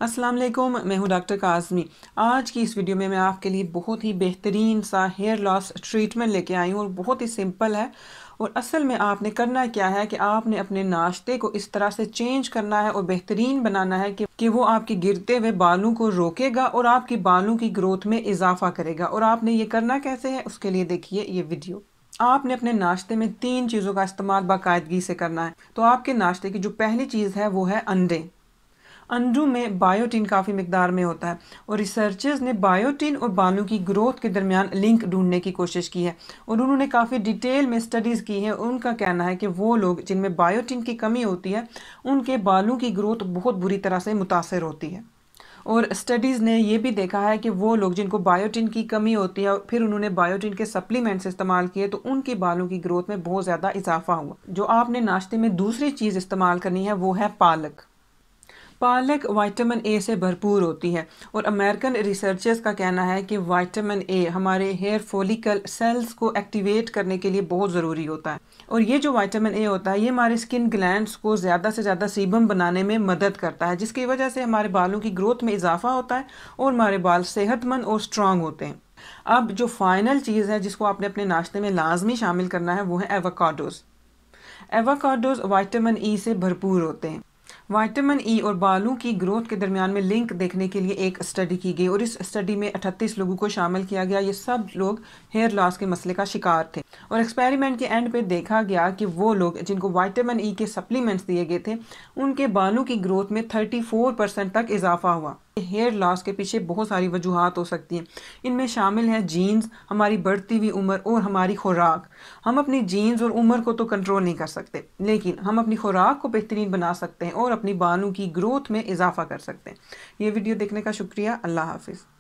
السلام علیکم، میں ہوں ڈاکٹر کاظمی۔ آج کی اس ویڈیو میں آپ کے لیے بہت ہی بہترین سا ہیئر لاس ٹریٹمنٹ لے کے آئی ہوں اور بہت ہی سمپل ہے۔ اور اصل میں آپ نے کرنا کیا ہے کہ آپ نے اپنے ناشتے کو اس طرح سے چینج کرنا ہے اور بہترین بنانا ہے کہ وہ آپ کے گرتے ہوئے بالوں کو روکے گا اور آپ کے بالوں کی گروتھ میں اضافہ کرے گا۔ اور آپ نے یہ کرنا کیسے ہے، اس کے لیے دیکھیے یہ ویڈیو۔ آپ نے اپنے ناشتے میں 3 چیزوں کا استعمال باقاعدگی سے کرنا ہے۔ تو آپ کے ناشتے کی جو پہلی چیز ہے وہ ہے انڈے۔ انڈوں میں بائیوٹین کافی مقدار میں ہوتا ہے اور ریسرچرز نے بائیوٹین اور بالوں کی گروتھ کے درمیان لنک ڈھونڈنے کی کوشش کی ہے اور انہوں نے کافی ڈیٹیل میں اسٹڈیز کی ہیں۔ ان کا کہنا ہے کہ وہ لوگ جن میں بائیوٹین کی کمی ہوتی ہے ان کے بالوں کی گروتھ بہت بری طرح سے متاثر ہوتی ہے۔ اور اسٹڈیز نے یہ بھی دیکھا ہے کہ وہ لوگ جن کو بائیوٹین کی کمی ہوتی ہے پھر انہوں نے بائیوٹین کے سپلیمنٹس استعمال کیے تو ان کے بالوں کی گروتھ میں بہت زیادہ اضافہ ہوا۔ جو آپ نے ناشتے میں دوسری چیز استعمال کرنی ہے وہ ہے پالک۔ پالک وائٹامن اے سے بھرپور ہوتی ہے اور امریکن ریسرچرز کا کہنا ہے کہ وائٹامن اے ہمارے ہیئر فولیکل سیلز کو ایکٹیویٹ کرنے کے لیے بہت ضروری ہوتا ہے۔ اور یہ جو وائٹامن اے ہوتا ہے یہ ہمارے اسکن گلینڈز کو زیادہ سے زیادہ سیبم بنانے میں مدد کرتا ہے، جس کی وجہ سے ہمارے بالوں کی گروتھ میں اضافہ ہوتا ہے اور ہمارے بال صحت مند اور اسٹرانگ ہوتے ہیں۔ اب جو فائنل چیز ہے جس کو آپ نے اپنے ناشتے میں لازمی شامل کرنا ہے وہ ہے ایووکاڈوز۔ ایووکاڈوز وائٹامن ای سے بھرپور ہوتے ہیں۔ وائٹامن ای اور بالوں کی گروتھ کے درمیان میں لنک دیکھنے کے لیے ایک اسٹڈی کی گئی اور اس اسٹڈی میں 38 لوگوں کو شامل کیا گیا۔ یہ سب لوگ ہیئر لاس کے مسئلے کا شکار تھے اور ایکسپیریمنٹ کے اینڈ پہ دیکھا گیا کہ وہ لوگ جن کو وائٹامن ای کے سپلیمنٹس دیے گئے تھے ان کے بالوں کی گروتھ میں 34% تک اضافہ ہوا۔ ہیئر لاس کے پیچھے بہت ساری وجوہات ہو سکتی ہیں، ان میں شامل ہیں جینز، ہماری بڑھتی ہوئی عمر اور ہماری خوراک۔ ہم اپنی جینز اور عمر کو تو کنٹرول نہیں کر سکتے لیکن ہم اپنی خوراک کو بہترین بنا سکتے ہیں اور اپنی بالوں کی گروتھ میں اضافہ کر سکتے ہیں۔ یہ ویڈیو دیکھنے کا شکریہ۔ اللہ حافظ۔